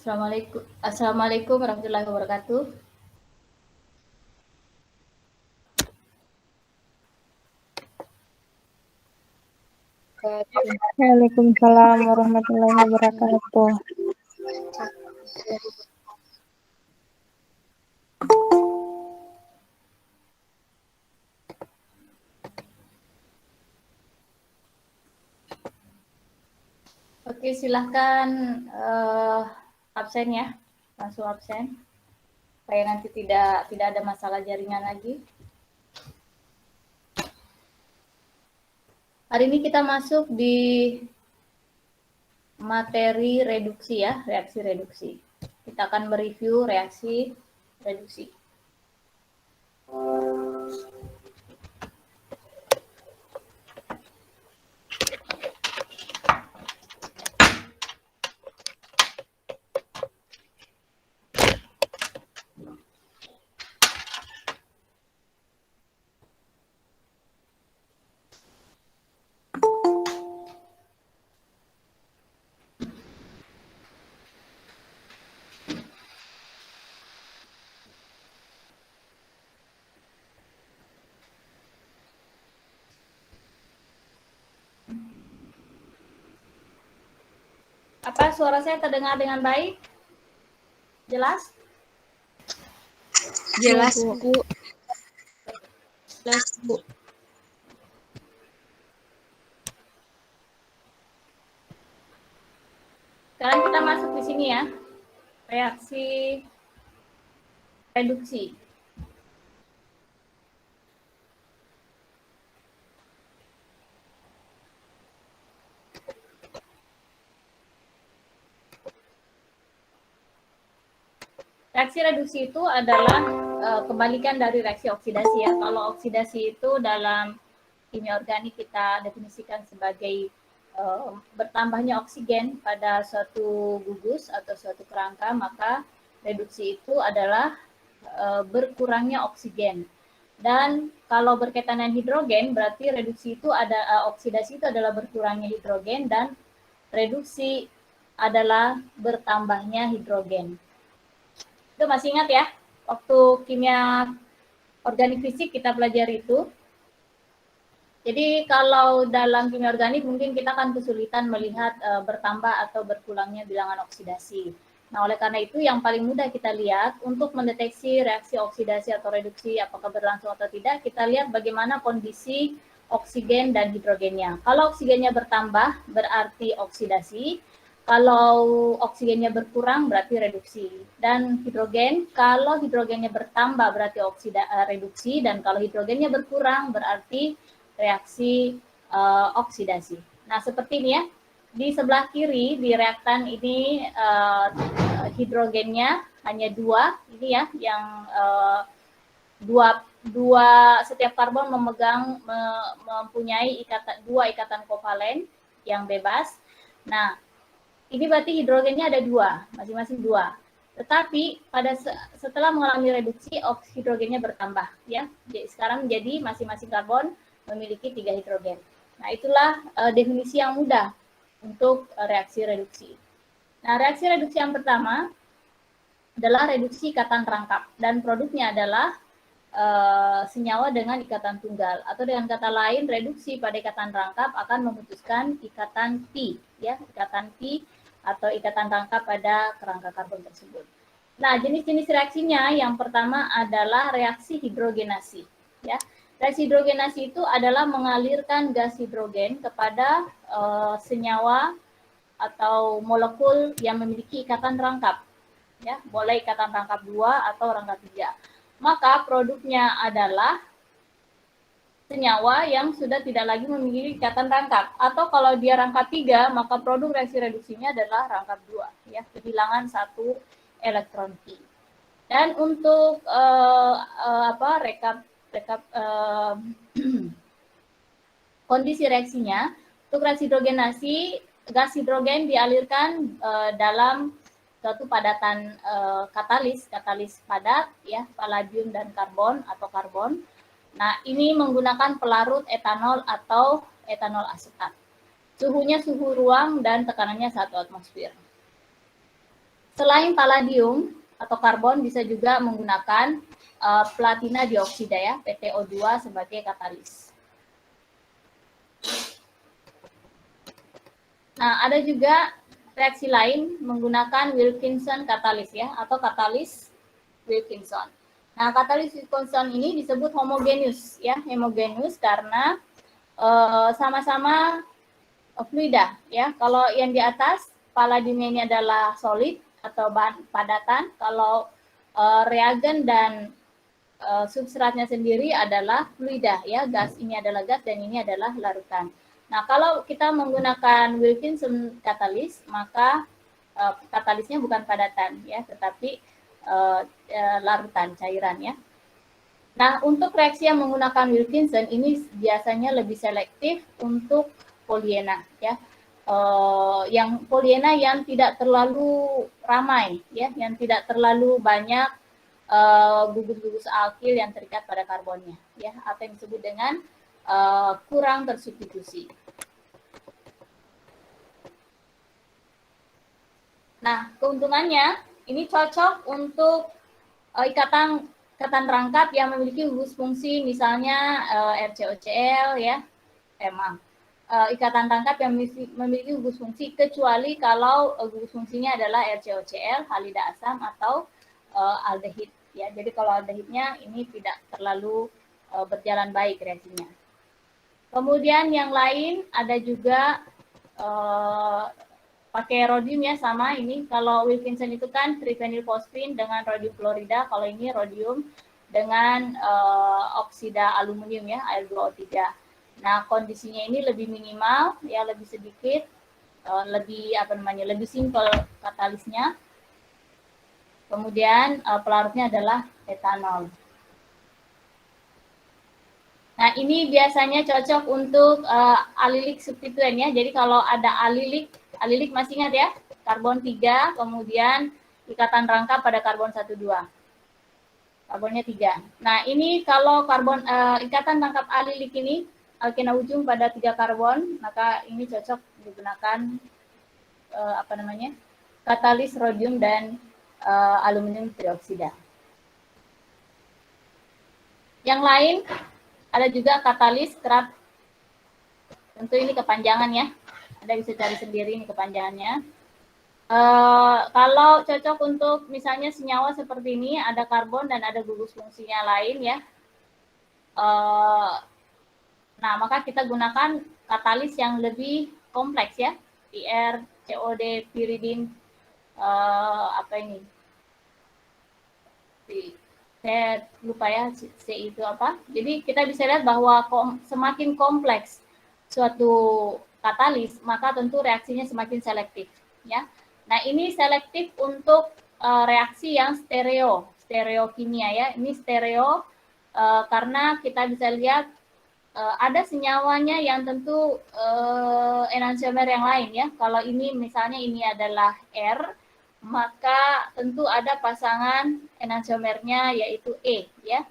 Assalamualaikum warahmatullahi wabarakatuh. Waalaikumsalam warahmatullahi wabarakatuh. Oke, silahkan absen ya, langsung absen, supaya nanti tidak ada masalah jaringan lagi. Hari ini kita masuk di materi reduksi ya, reaksi reduksi. Kita akan mereview reaksi reduksi. Apa suara saya terdengar dengan baik? Jelas? Jelas, Bu. Jelas, Bu. Sekarang kita masuk di sini ya. Reaksi reduksi. Reaksi reduksi itu adalah kebalikan dari reaksi oksidasi ya. Kalau oksidasi itu dalam kimia organik kita definisikan sebagai bertambahnya oksigen pada suatu gugus atau suatu kerangka, maka reduksi itu adalah berkurangnya oksigen. Dan kalau berkaitan dengan hidrogen, berarti reduksi itu oksidasi itu adalah berkurangnya hidrogen dan reduksi adalah bertambahnya hidrogen. Itu masih ingat ya, waktu kimia organik fisik kita pelajari itu. Jadi kalau dalam kimia organik mungkin kita akan kesulitan melihat bertambah atau berkurangnya bilangan oksidasi. Nah, oleh karena itu yang paling mudah kita lihat untuk mendeteksi reaksi oksidasi atau reduksi apakah berlangsung atau tidak, kita lihat bagaimana kondisi oksigen dan hidrogennya. Kalau oksigennya bertambah berarti oksidasi, kalau oksigennya berkurang berarti reduksi. Dan hidrogen, kalau hidrogennya bertambah berarti reduksi, dan kalau hidrogennya berkurang berarti reaksi oksidasi. Nah, seperti ini ya. Di sebelah kiri di reaktan ini hidrogennya hanya 2, ini ya, yang setiap karbon mempunyai 2 ikatan kovalen yang bebas. Nah, ini berarti hidrogennya ada 2, masing-masing 2. Tetapi setelah mengalami reduksi, hidrogennya bertambah ya. Jadi sekarang menjadi masing-masing karbon memiliki 3 hidrogen. Nah, itulah definisi yang mudah untuk reaksi reduksi. Nah, reaksi reduksi yang pertama adalah reduksi ikatan rangkap, dan produknya adalah senyawa dengan ikatan tunggal, atau dengan kata lain reduksi pada ikatan rangkap akan memutuskan ikatan pi ya, ikatan pi atau ikatan rangkap pada kerangka karbon tersebut. Nah, jenis-jenis reaksinya yang pertama adalah reaksi hidrogenasi ya. Reaksi hidrogenasi itu adalah mengalirkan gas hidrogen kepada senyawa atau molekul yang memiliki ikatan rangkap ya, boleh ikatan rangkap 2 atau rangkap 3. Maka produknya adalah senyawa yang sudah tidak lagi memiliki ikatan rangkap, atau kalau dia rangkap 3 maka produk reaksi reduksinya adalah rangkap 2 ya, kehilangan 1 elektron pi. Dan untuk kondisi reaksinya, untuk reaksi hidrogenasi, gas hidrogen dialirkan dalam suatu padatan katalis padat ya, palladium dan karbon atau karbon. Nah, ini menggunakan pelarut etanol atau etanol asetat. Suhunya suhu ruang dan tekanannya 1 atmosfer. Selain palladium atau karbon, bisa juga menggunakan platina dioksida ya, PTO2 sebagai katalis. Nah, ada juga reaksi lain menggunakan Wilkinson katalis ya, atau katalis Wilkinson. Nah, katalis Wilkinson ini disebut homogeneous ya, homogeneous karena sama-sama fluida ya. Kalau yang di atas palladiumnya ini adalah solid atau bahan padatan, kalau reagen dan substratnya sendiri adalah fluida ya, gas ini adalah gas dan ini adalah larutan. Nah, kalau kita menggunakan Wilkinson katalis, maka katalisnya bukan padatan ya, tetapi larutan cairan ya. Nah, untuk reaksi yang menggunakan Wilkinson ini biasanya lebih selektif untuk polyena ya. Yang polyena yang tidak terlalu ramai ya, yang tidak terlalu banyak gugus-gugus alkil yang terikat pada karbonnya ya, atau yang disebut dengan kurang tersubstitusi. Nah, keuntungannya ini cocok untuk ikatan rangkap yang memiliki gugus fungsi, misalnya RCOCl ya, emang ikatan rangkap yang memiliki gugus fungsi, kecuali kalau gugus fungsinya adalah RCOCl, halida asam atau aldehid ya. Jadi kalau aldehidnya ini tidak terlalu berjalan baik reaksinya. Kemudian yang lain ada juga pakai rhodium ya, sama ini. Kalau Wilkinson itu kan triphenylphosphine dengan rhodium klorida, kalau ini rhodium dengan oksida aluminium ya, Al2O3. Nah, kondisinya ini lebih minimal ya, lebih sedikit, lebih lebih simpel katalisnya. Kemudian pelarutnya adalah etanol. Nah, ini biasanya cocok untuk alilik substituen ya. Jadi kalau ada alilik masih ingat ya, karbon 3, kemudian ikatan rangkap pada karbon 1,2. Karbonnya 3. Nah, ini kalau karbon ikatan rangkap alilik ini alkena ujung pada 3 karbon, maka ini cocok digunakan katalis rhodium dan aluminium trioksida. Yang lain ada juga katalis scrap. Tentu ini kepanjangan ya. Anda bisa cari sendiri ini kepanjangannya. Kalau cocok untuk misalnya senyawa seperti ini, ada karbon dan ada gugus fungsinya lain ya. Nah, maka kita gunakan katalis yang lebih kompleks ya. IR, COD, piridin, saya lupa ya C itu apa. Jadi kita bisa lihat bahwa semakin kompleks suatu katalis, maka tentu reaksinya semakin selektif ya. Nah, ini selektif untuk reaksi yang stereokimia ya. Ini stereo karena kita bisa lihat ada senyawanya yang tentu enantiomer yang lain ya. Kalau ini misalnya ini adalah R, maka tentu ada pasangan enantiomernya yaitu E ya,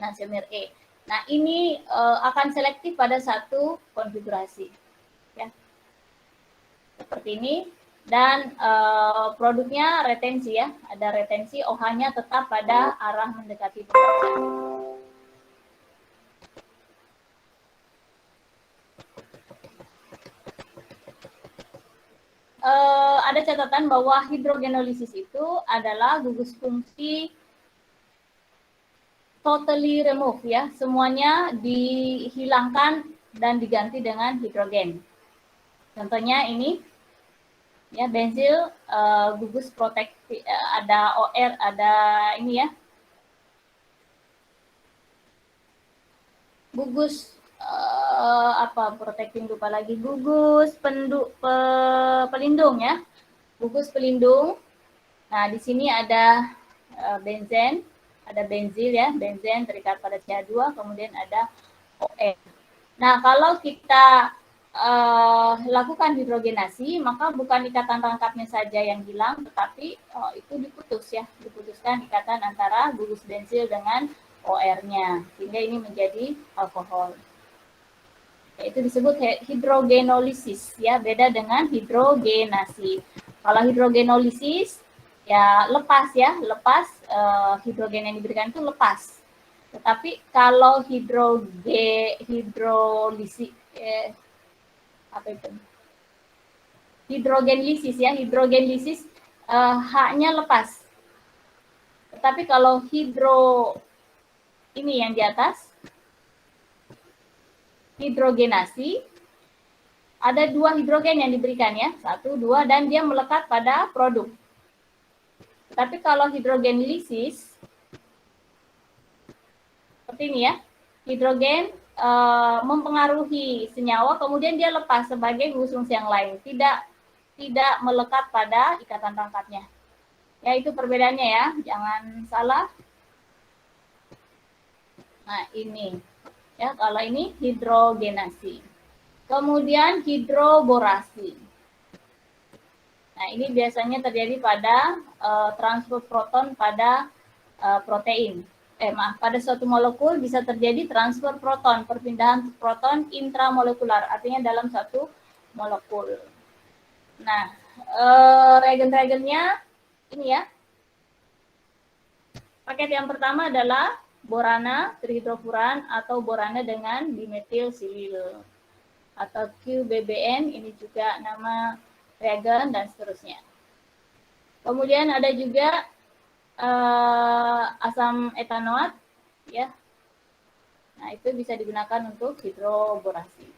enantiomer E. Nah, ini akan selektif pada satu konfigurasi ya, seperti ini. Dan produknya retensi ya, ada retensi, OH-nya tetap pada arah mendekati pembaca. Ada catatan bahwa hidrogenolisis itu adalah gugus fungsi totally remove ya, semuanya dihilangkan dan diganti dengan hidrogen. Contohnya ini ya, benzil gugus protektif, ada OR, ada ini ya, gugus protecting lupa lagi, gugus pelindung ya, gugus pelindung. Nah, di sini ada benzen, ada benzil ya, benzen terikat pada CH2, kemudian ada OR. Nah, kalau kita lakukan hidrogenasi, maka bukan ikatan rangkapnya saja yang hilang, tetapi itu diputuskan ikatan antara gugus benzil dengan OR-nya, sehingga ini menjadi alkohol. Itu disebut hidrogenolisis ya, beda dengan hidrogenasi. Kalau hidrogenolisis ya lepas hidrogen yang diberikan itu lepas. Tetapi kalau hidrogenlisis H-nya lepas. Tetapi kalau ini yang di atas, hidrogenasi, ada 2 hidrogen yang diberikan ya, 1, 2, dan dia melekat pada produk. Tapi kalau hidrogenlisis, seperti ini ya, hidrogen mempengaruhi senyawa, kemudian dia lepas sebagai fungsi yang lain, tidak melekat pada ikatan rangkapnya. Ya, itu perbedaannya ya, jangan salah. Nah, ini ya, kalau ini hidrogenasi. Kemudian hidroborasi. Nah, ini biasanya terjadi pada transfer proton pada protein. Pada suatu molekul bisa terjadi transfer proton, perpindahan proton intramolekular, artinya dalam satu molekul. Nah, reagen-reagennya ini ya. Paket yang pertama adalah borana trihidrofuran atau borana dengan dimetil silil atau QBBN, ini juga nama reagen dan seterusnya. Kemudian ada juga asam etanoat ya. Nah, itu bisa digunakan untuk hidroborasi.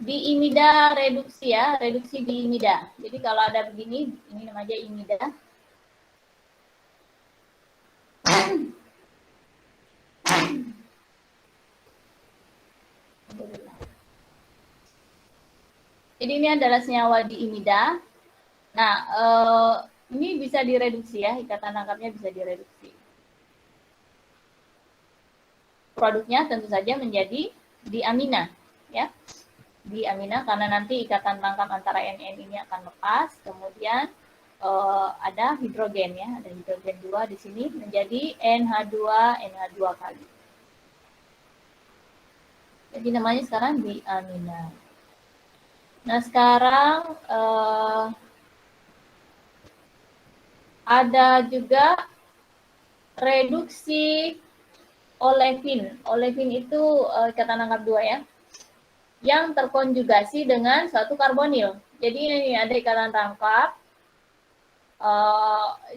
Diimida reduksi ya, reduksi diimida. Jadi kalau ada begini, ini namanya imida. Jadi ini adalah senyawa diimida. Nah, ini bisa direduksi ya, ikatan rangkapnya bisa direduksi. Produknya tentu saja menjadi diamina ya. Diamina karena nanti ikatan rangkap antara NN ini akan lepas, kemudian ada hidrogen ya, ada hidrogen 2 di sini menjadi NH2 kali. Jadi namanya sekarang diamina. Nah, sekarang ada juga reduksi olefin. Olefin itu ikatan rangkap 2 ya, yang terkonjugasi dengan suatu karbonil. Jadi ini ada ikatan rangkap.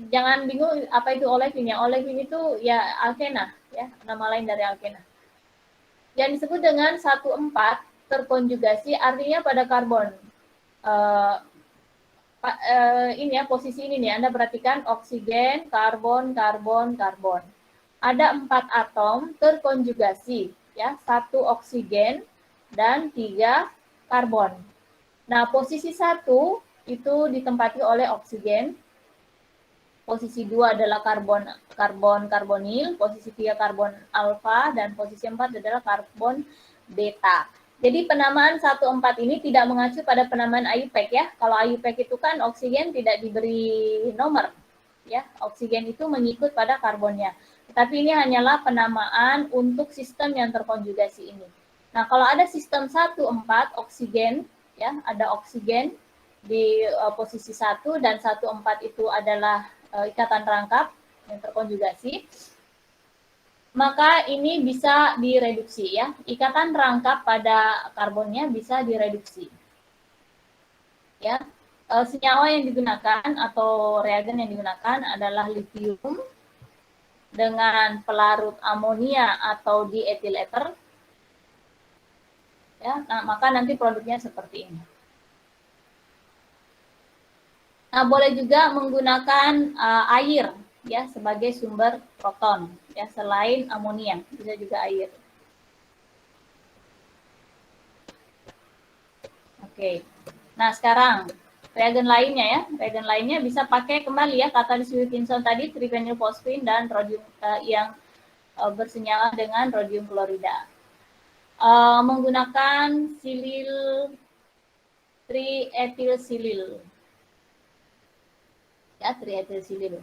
Jangan bingung apa itu olefin ya. Olefin itu ya alkena ya, nama lain dari alkena. Yang disebut dengan 1,4 terkonjugasi artinya pada karbon. Ini ya, posisi ini nih, Anda perhatikan oksigen, karbon, karbon, karbon. Ada 4 atom terkonjugasi ya, 1 oksigen dan 3 karbon. Nah, posisi 1 itu ditempati oleh oksigen. Posisi 2 adalah karbonil, posisi 3 karbon alfa, dan posisi 4 adalah karbon beta. Jadi penamaan 1,4 ini tidak mengacu pada penamaan IUPAC ya. Kalau IUPAC itu kan oksigen tidak diberi nomor ya. Oksigen itu mengikut pada karbonnya. Tapi ini hanyalah penamaan untuk sistem yang terkonjugasi ini. Nah, kalau ada sistem 1,4 oksigen ya, ada oksigen di posisi 1 dan 1,4 itu adalah ikatan rangkap yang terkonjugasi, maka ini bisa direduksi ya. Ikatan rangkap pada karbonnya bisa direduksi. Ya. Senyawa yang digunakan atau reagen yang digunakan adalah litium dengan pelarut amonia atau diethyl ether. Ya, nah, maka nanti produknya seperti ini. Nah, boleh juga menggunakan air ya sebagai sumber proton ya, selain amonia bisa juga air. Oke. Nah, sekarang reagen lainnya ya. Reagen lainnya bisa pakai kembali ya katalis Wilkinson tadi, trivinylfosfin dan rhodium yang bersenyawa dengan rhodium klorida. Menggunakan silil trietilsilil. Ya, trietilsilil.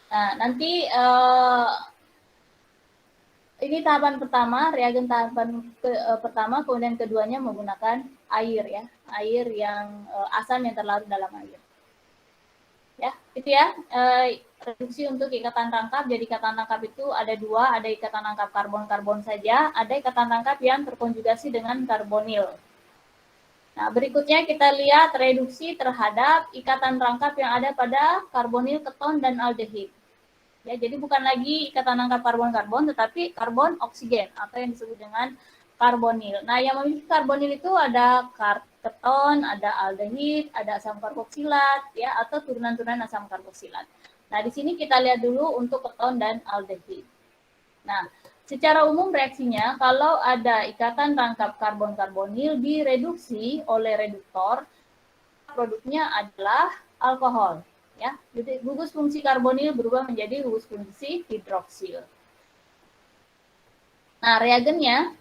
Nah, nanti Ini tahapan pertama, reagen tahapan pertama, kemudian keduanya menggunakan air ya, air yang asam yang terlarut dalam air. Ya, itu ya. Reduksi untuk ikatan tangkap. Jadi ikatan tangkap itu ada dua, ada ikatan tangkap karbon-karbon saja, ada ikatan tangkap yang terkonjugasi dengan karbonil. Nah, berikutnya kita lihat reduksi terhadap ikatan tangkap yang ada pada karbonil, keton, dan aldehid. Ya, jadi bukan lagi ikatan tangkap karbon-karbon, tetapi karbon oksigen atau yang disebut dengan karbonil. Nah, yang memiliki karbonil itu ada keton, ada aldehid, ada asam karboksilat, ya, atau turunan-turunan asam karboksilat. Nah, di sini kita lihat dulu untuk keton dan aldehid. Nah, secara umum reaksinya kalau ada ikatan tangkap karbon-karbonil direduksi oleh reduktor, produknya adalah alkohol. Ya, jadi gugus fungsi karbonil berubah menjadi gugus fungsi hidroksil. Nah, reagennya,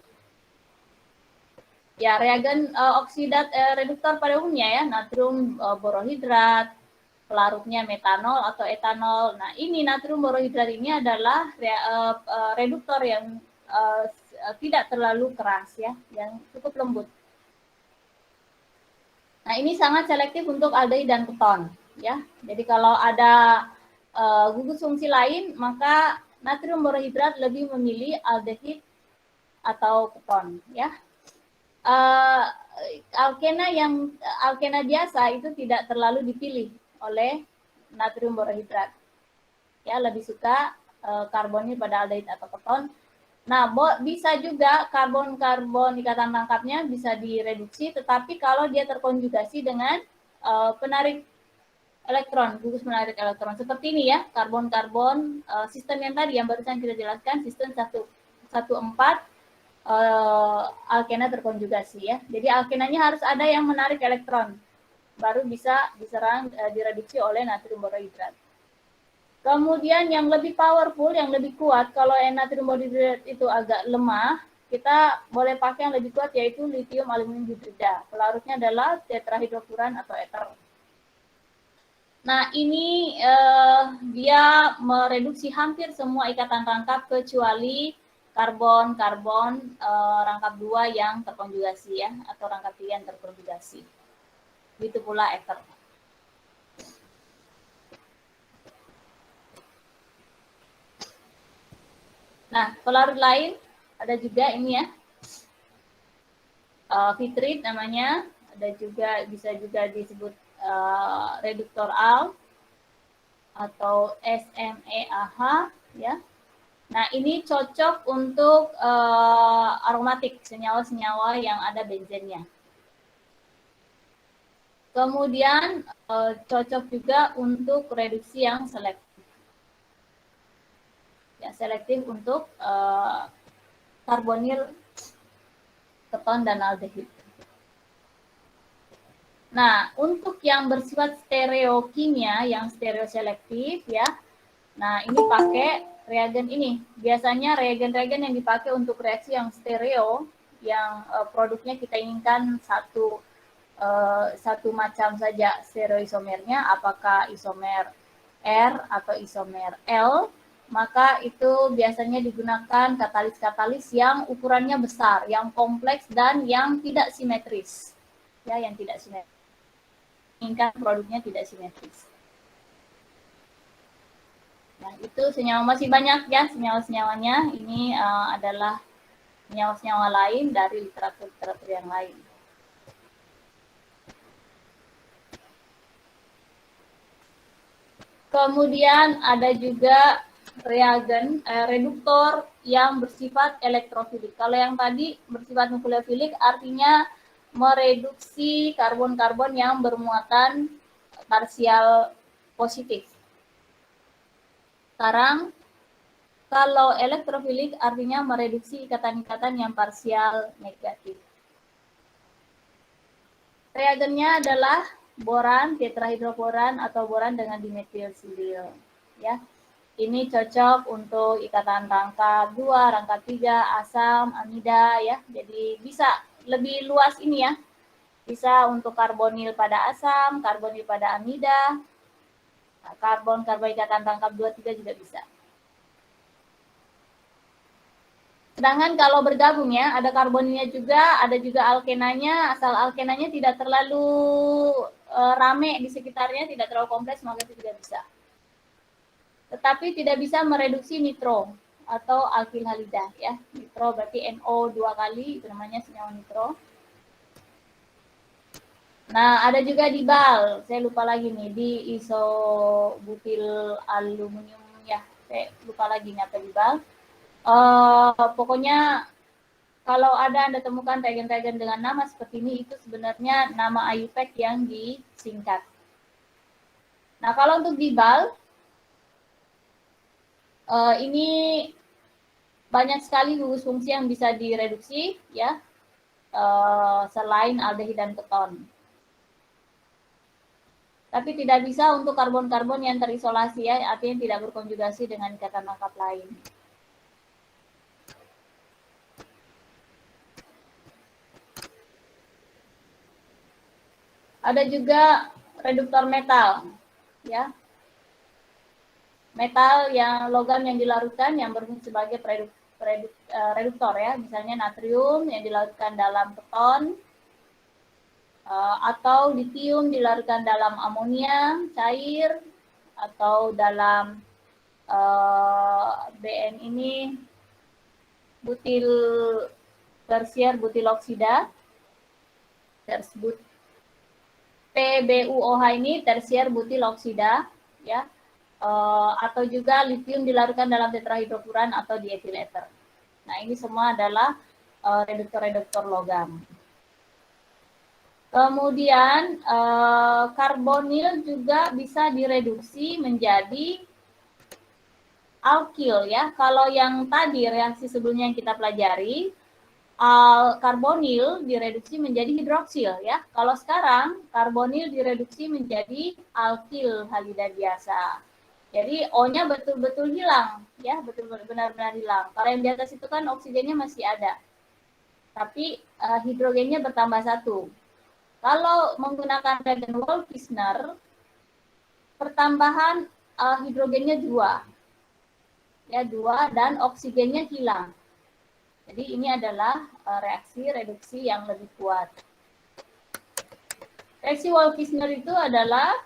ya reagen oksidat reduktor pada umumnya ya, natrium borohidrat, pelarutnya metanol atau etanol. Nah, ini natrium borohidrat ini adalah reduktor yang tidak terlalu keras ya, yang cukup lembut. Nah, ini sangat selektif untuk aldehid dan keton. Ya, jadi kalau ada gugus fungsi lain, maka natrium borohidrat lebih memilih aldehid atau keton. Ya, alkena biasa itu tidak terlalu dipilih oleh natrium borohidrat. Ya, lebih suka karbonil pada aldehid atau keton. Nah, bisa juga karbon-karbon ikatan tangkapnya bisa direduksi, tetapi kalau dia terkonjugasi dengan penarik elektron, gugus menarik elektron. Seperti ini ya, karbon-karbon sistem yang tadi yang barusan kita jelaskan, sistem 1,4 alkena terkonjugasi ya. Jadi alkenanya harus ada yang menarik elektron, baru bisa diserang direduksi oleh natrium borohidrat. Kemudian yang lebih powerful, yang lebih kuat, kalau natrium borohidrat itu agak lemah, kita boleh pakai yang lebih kuat yaitu litium aluminium hidrida. Pelarutnya adalah tetrahidrofuran atau ether. Nah, ini dia mereduksi hampir semua ikatan tangkap kecuali karbon-karbon rangkap 2 yang terkonjugasi ya, atau rangkap 3 yang terkonjugasi. Begitu pula ether. Nah, pelarut lain ada juga ini ya, vitrit namanya, ada juga bisa juga disebut reduktor AL atau SMEAH ya. Nah, ini cocok untuk aromatik, senyawa-senyawa yang ada benzennya. Kemudian cocok juga untuk reduksi yang selektif. Ya, selektif untuk karbonil, keton, dan aldehid. Nah, untuk yang bersifat stereokimia, yang stereoselektif ya, nah ini pakai reagen ini. Biasanya reagen-reagen yang dipakai untuk reaksi yang stereo, yang produknya kita inginkan satu macam saja stereoisomernya, apakah isomer R atau isomer L, maka itu biasanya digunakan katalis-katalis yang ukurannya besar, yang kompleks, dan yang tidak simetris. Ya, yang tidak simetris. Inginkan produknya tidak simetris. Nah, itu senyawa masih banyak ya senyawa-senyawanya. Ini adalah senyawa-senyawa lain dari literatur-literatur yang lain. Kemudian ada juga reagen reduktor yang bersifat elektrofilik. Kalau yang tadi bersifat nukleofilik artinya mereduksi karbon-karbon yang bermuatan parsial positif. Sekarang kalau elektrofilik artinya mereduksi ikatan-ikatan yang parsial negatif. Reagennya adalah boran, tetrahidroboran atau boran dengan dimetilsilil. Ya, ini cocok untuk ikatan rangkap 2, rangkap 3, asam, amida ya. Jadi bisa lebih luas ini ya. Bisa untuk karbonil pada asam, karbonil pada amida, karbon ikatan rangkap 2, 3 juga bisa. Sedangkan kalau bergabung ya, ada karbonilnya juga, ada juga alkenanya, asal alkenanya tidak terlalu rame di sekitarnya, tidak terlalu kompleks, maka itu juga bisa. Tetapi tidak bisa mereduksi nitro atau alkil halidah ya. Nitro berarti NO 2 kali, itu namanya senyawa nitro. Nah, ada juga di BAL, saya lupa lagi nih, di isobutil aluminium ya, saya lupa lagi nih apa di BAL. Pokoknya kalau ada Anda temukan reagen-reagen dengan nama seperti ini, itu sebenarnya nama IUPAC yang disingkat. Nah, kalau untuk di BAL, ini banyak sekali gugus fungsi yang bisa direduksi, ya, selain aldehid dan keton. Tapi tidak bisa untuk karbon-karbon yang terisolasi ya, artinya tidak berkonjugasi dengan ikatan lengkap lain. Ada juga reduktor metal, ya. Metal yang logam yang dilarutkan yang berfungsi sebagai reduktor ya, misalnya natrium yang dilarutkan dalam keton, atau litium dilarutkan dalam amonia cair, atau dalam BN ini butil tersier butil oksida tersebut. PBUOH ini tersier butil oksida ya, atau juga litium dilarutkan dalam tetrahidrofuran atau diethil ether. Nah, ini semua adalah reduktor-reduktor logam. Kemudian karbonil juga bisa direduksi menjadi alkil ya. Kalau yang tadi reaksi sebelumnya yang kita pelajari, karbonil direduksi menjadi hidroksil ya. Kalau sekarang karbonil direduksi menjadi alkil halida biasa. Jadi O-nya betul-betul hilang ya, betul-betul benar-benar hilang. Kalau yang di atas itu kan oksigennya masih ada. Tapi hidrogennya bertambah 1. Kalau menggunakan reagen Wolff-Kissner, pertambahan hidrogennya 2. Ya, 2 dan oksigennya hilang. Jadi ini adalah reaksi reduksi yang lebih kuat. Reaksi Wolff-Kissner itu adalah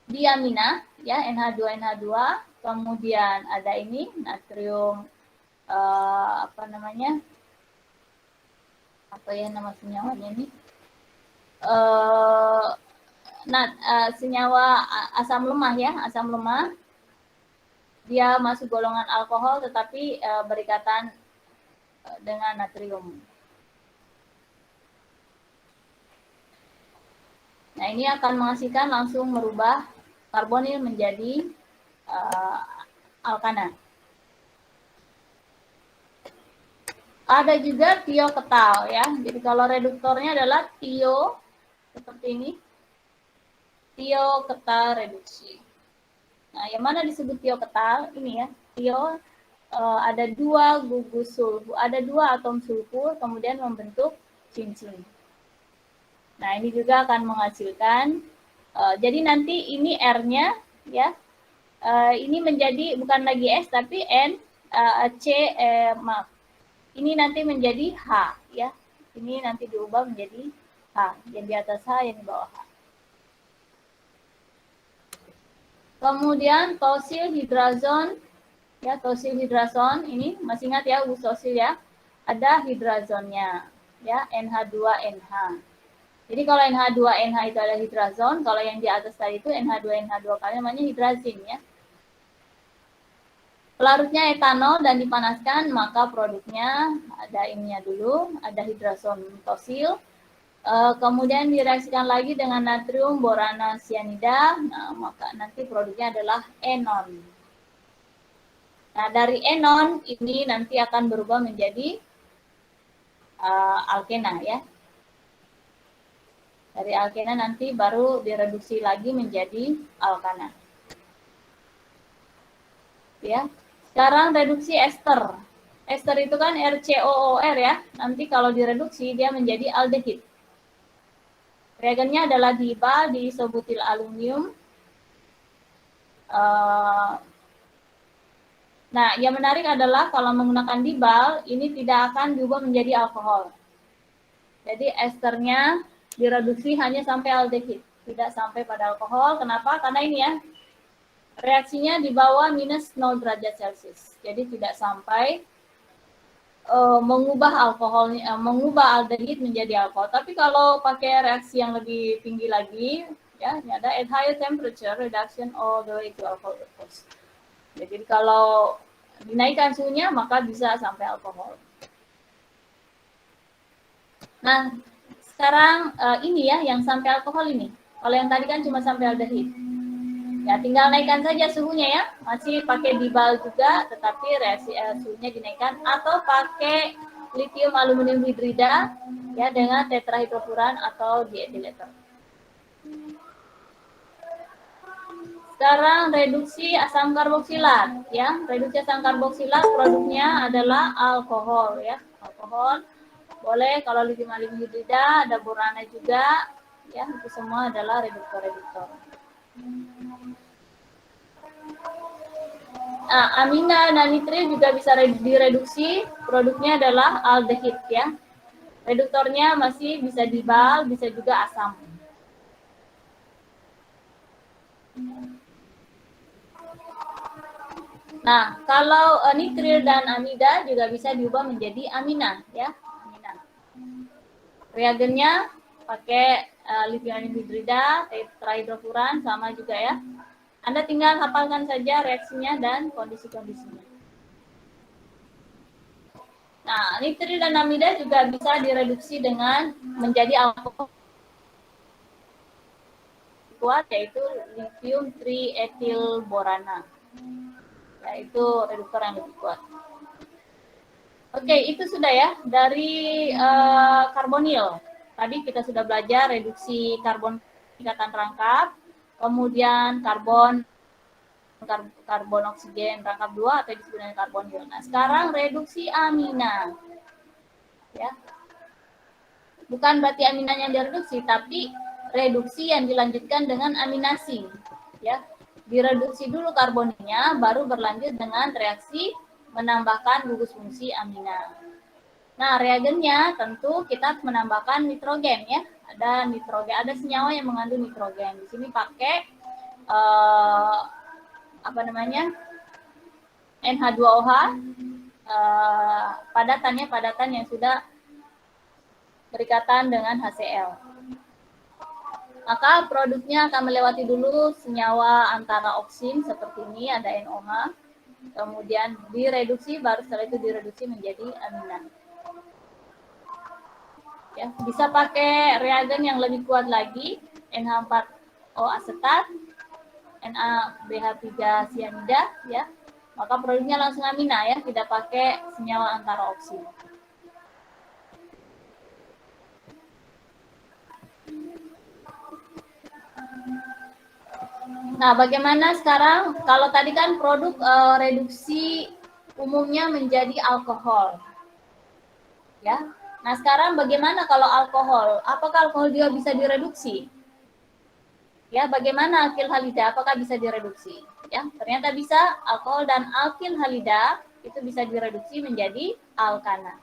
diamina, ya, NH2NH2, kemudian ada ini natrium apa namanya? Apa ya nama senyawanya ini? Senyawa asam lemah ya, asam lemah. Dia masuk golongan alkohol tetapi berikatan dengan natrium. Nah, ini akan menghasilkan langsung merubah karbonil menjadi alkana. Ada juga tioketal ya. Jadi kalau reduktornya adalah tio seperti ini. Tioketal reduksi. Nah, yang mana disebut tioketal? Ini ya. Tio ada 2 gugus sulfur, ada 2 atom sulfur kemudian membentuk cincin. Nah, ini juga akan menghasilkan jadi nanti ini R-nya ya. Ini menjadi bukan lagi S tapi N maaf. Ini nanti menjadi H ya. Ini nanti diubah menjadi H, yang di atas H, yang di bawah H. Kemudian tosyl hidrazon ya, tosyl hidrazon ini masih ingat ya usosil ya. Ada hidrazonnya ya, NH2NH. Jadi kalau NH2NH itu ada hidrazon, kalau yang di atas tadi itu NH2NH2 kali namanya hidrazin ya. Pelarutnya etanol dan dipanaskan, maka produknya ada ininya dulu, ada hidrazon tosyl. Kemudian direaksikan lagi dengan natrium borana sianida, nah maka nanti produknya adalah enon. Nah, dari enon ini nanti akan berubah menjadi alkena ya. Dari alkena nanti baru direduksi lagi menjadi alkana. Ya. Sekarang reduksi ester. Ester itu kan RCOOR ya. Nanti kalau direduksi dia menjadi aldehid. Reagennya adalah DIBA, diisobutil aluminium. Nah, yang menarik adalah kalau menggunakan dibal, ini tidak akan diubah menjadi alkohol. Jadi esternya direduksi hanya sampai aldehid, tidak sampai pada alkohol. Kenapa? Karena ini ya, reaksinya di bawah minus 0 derajat Celcius. Jadi tidak sampai mengubah alkoholnya, mengubah aldehid menjadi alkohol. Tapi kalau pakai reaksi yang lebih tinggi lagi, ya, ini ada at higher temperature reduction all the way to alcohol. Jadi kalau dinaikkan suhunya maka bisa sampai alkohol. Nah, sekarang ini ya yang sampai alkohol ini. Kalau yang tadi kan cuma sampai aldehid. Ya, tinggal naikkan saja suhunya ya. Masih pakai dibal juga, tetapi reaksi suhunya dinaikkan atau pakai lithium aluminium hidrida ya dengan tetrahidrofuran atau dietileter. Sekarang reduksi asam karboksilat ya. Reduksi asam karboksilat produknya adalah alkohol ya. Alkohol boleh kalau lithium aluminium hidrida, ada borana juga ya. Itu semua adalah reduktor-reduktor. Nah, amina dan nitril juga bisa direduksi. Produknya adalah aldehid ya. Reduktornya masih bisa dibal, bisa juga asam. Nah, kalau nitril dan amida juga bisa diubah menjadi amina ya. Amina. Reagennya pakai lithium hidrida, tetrahidrofuran sama juga ya. Anda tinggal hafalkan saja reaksinya dan kondisi-kondisinya. Nah, nitril dan amida juga bisa direduksi dengan menjadi alkohol kuat, yaitu lithium trietil borana. Yaitu reduktor yang lebih kuat. Oke, itu sudah ya dari karbonil. Tadi kita sudah belajar reduksi karbon ikatan rangkap, kemudian karbon oksigen rangkap 2 atau disebut dengan karbonil. Nah, sekarang reduksi amina. Ya. Bukan berarti aminanya direduksi, tapi reduksi yang dilanjutkan dengan aminasi. Ya. Direduksi dulu karbonilnya, baru berlanjut dengan reaksi menambahkan gugus fungsi amina. Nah, reagennya tentu kita menambahkan nitrogen ya. Ada nitrogen, ada senyawa yang mengandung nitrogen. Di sini pakai NH2OH, padatan yang sudah berikatan dengan HCl. Maka produknya akan melewati dulu senyawa antara oksin seperti ini, ada NOH, kemudian direduksi, baru setelah itu direduksi menjadi amina. Ya, bisa pakai reagen yang lebih kuat lagi, NH4O asetat, NaBH3 sianida ya. Maka produknya langsung amina ya, tidak pakai senyawa antara oksin. Nah, bagaimana sekarang kalau tadi kan produk reduksi umumnya menjadi alkohol. Ya. Nah, sekarang bagaimana kalau alkohol? Apakah alkohol juga bisa direduksi? Ya, bagaimana alkil halida? Apakah bisa direduksi? Ya, ternyata bisa. Alkohol dan alkil halida itu bisa direduksi menjadi alkana.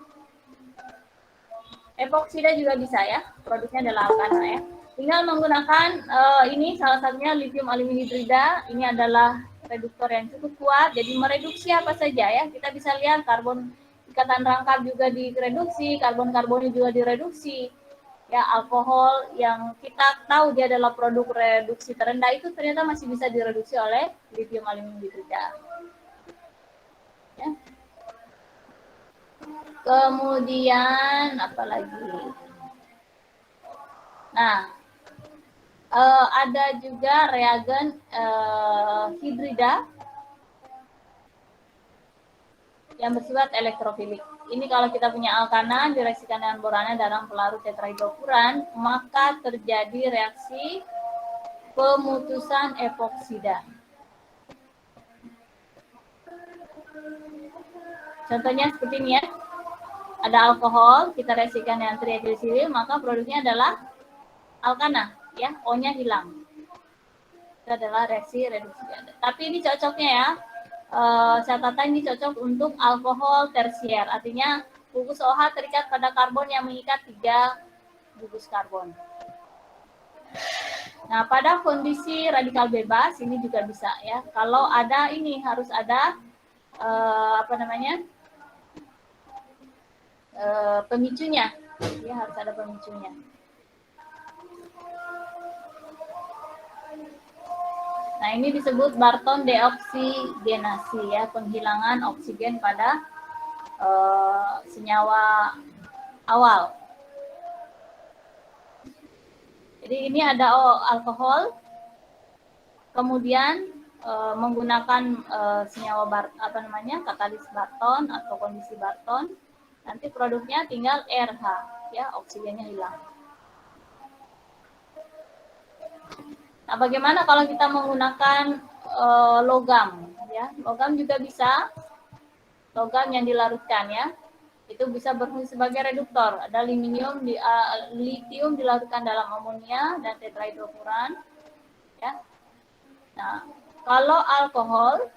Epoksida juga bisa ya. Produknya adalah alkana ya. Tinggal menggunakan ini salah satunya lithium aluminium hidrida. Ini adalah reduktor yang cukup kuat. Jadi mereduksi apa saja ya. Kita bisa lihat karbon ikatan rangkap juga direduksi, karbon-karbonnya juga direduksi. Ya, alkohol yang kita tahu dia adalah produk reduksi terendah itu ternyata masih bisa direduksi oleh lithium aluminium hidrida. Ya. Kemudian apa lagi? Nah, ada juga reagen hidrida yang bersifat elektrofilik. Ini kalau kita punya alkana direaksikan dengan borana dalam pelarut tetrahidrofuran, maka terjadi reaksi pemutusan epoksida. Contohnya seperti ini ya. Ada alkohol, kita reaksikan dengan trietilsilil, maka produknya adalah alkana, ya, O-nya hilang. Itu adalah reaksi reduksi. Tapi ini cocoknya ya. catatan ini cocok untuk alkohol tersier, artinya gugus OH terikat pada karbon yang mengikat 3 gugus karbon. Nah, pada kondisi radikal bebas ini juga bisa ya. Kalau ada ini harus ada pemicunya, ya harus ada pemicunya. Nah, ini disebut Barton deoksigenasi ya, penghilangan oksigen pada senyawa awal. Jadi ini ada alkohol, kemudian menggunakan senyawa katalis Barton atau kondisi Barton, nanti produknya tinggal RH ya, oksigennya hilang. Nah, bagaimana kalau kita menggunakan logam ya? Logam juga bisa, logam yang dilarutkan ya. Itu bisa berfungsi sebagai reduktor. Ada litium dilarutkan dalam amonia dan tetrahidrofuran ya. Nah, kalau alkohol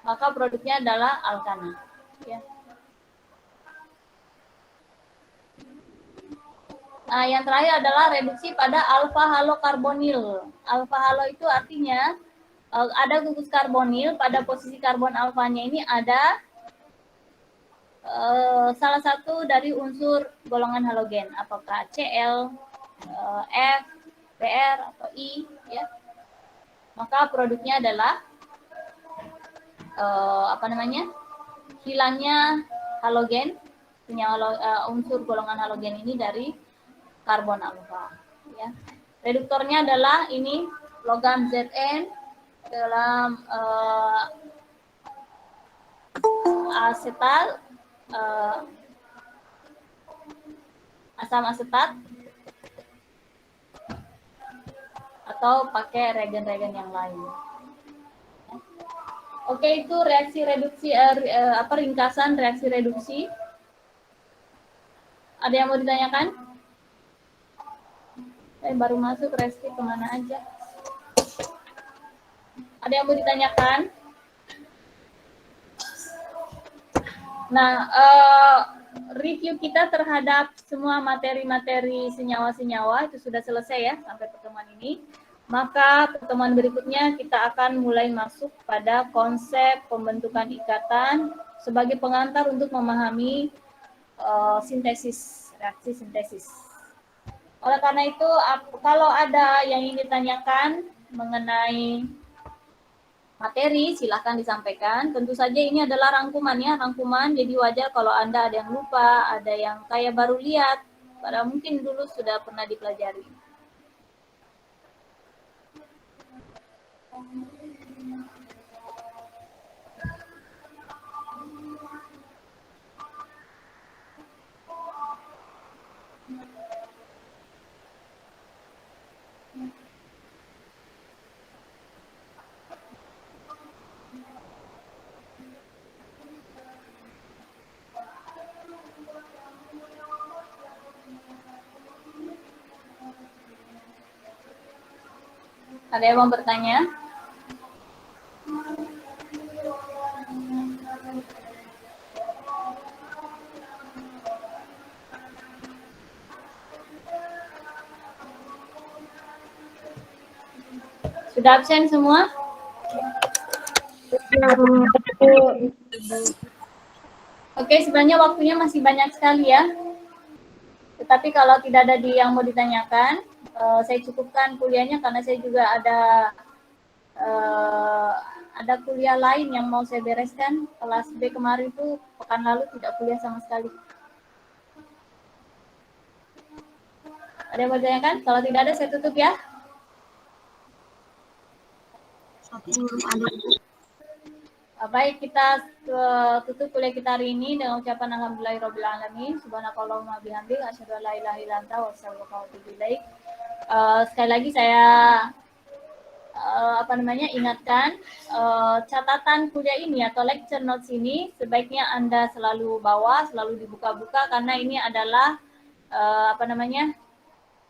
maka produknya adalah alkana ya. Nah, yang terakhir adalah reduksi pada alfa halokarbonil. Alfa halo itu artinya ada gugus karbonil, pada posisi karbon alfanya ini ada salah satu dari unsur golongan halogen, apakah Cl, F, Br atau I ya. Maka produknya adalah hilangnya halogen, unsur golongan halogen ini dari karbon alfa ya. Reduktornya adalah ini logam Zn dalam asetal asam asetat atau pakai reagen-reagen yang lain. Oke, itu reaksi reduksi ringkasan reaksi reduksi. Ada yang mau ditanyakan? Saya baru masuk, Resti kemana aja? Ada yang mau ditanyakan? Nah, review kita terhadap semua materi-materi senyawa-senyawa itu sudah selesai ya sampai pertemuan ini. Maka pertemuan berikutnya kita akan mulai masuk pada konsep pembentukan ikatan sebagai pengantar untuk memahami sintesis, reaksi sintesis. Oleh karena itu, kalau ada yang ingin ditanyakan mengenai materi, silahkan disampaikan. Tentu saja ini adalah rangkuman ya, rangkuman. Jadi wajar kalau Anda ada yang lupa, ada yang kayak baru lihat, padahal mungkin dulu sudah pernah dipelajari. Ada yang mau bertanya? Sudah absen semua? Oke, sebenarnya waktunya masih banyak sekali ya. Tetapi kalau tidak ada yang mau ditanyakan, saya cukupkan kuliahnya karena saya juga ada kuliah lain yang mau saya bereskan. Kelas B kemarin itu pekan lalu tidak kuliah sama sekali. Ada yang mau ditanyakan? Kalau tidak ada saya tutup ya. Baik, kita tutup kuliah kita hari ini dengan ucapan alhamdulillahirabbil alamin, subhanakallahumma bihamdik, asyhadu an la ilaha illa anta, wassalamualaikum warahmatullahi wabarakatuh. Sekali lagi saya ingatkan catatan kuliah ini atau lecture notes ini sebaiknya Anda selalu bawa, selalu dibuka-buka karena ini adalah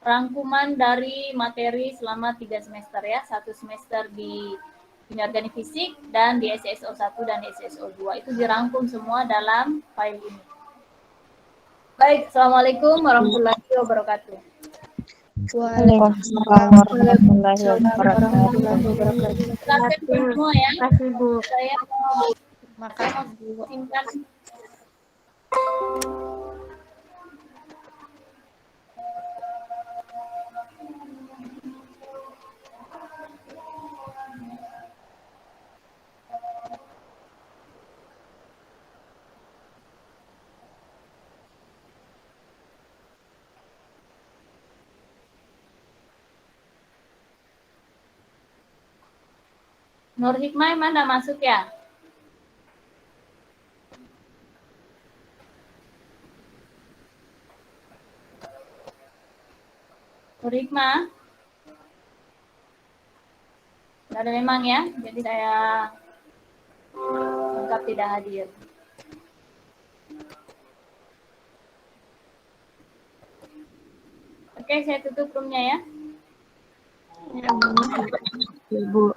rangkuman dari materi selama 3 semester ya, 1 semester di kimia organik fisik, dan di SSO1 dan SSO2. Itu dirangkum semua dalam file ini. Baik, Assalamualaikum warahmatullahi wabarakatuh. Waalaikumsalam warahmatullahi wabarakatuh. Silakan semua ya. Makasih Bu. Saya mau Makasih Bu. simpan. Nur Hikmah mana masuk ya? Nur Hikmah? Tidak ada memang ya, jadi saya anggap tidak hadir. Oke, saya tutup roomnya ya. Ya Bu.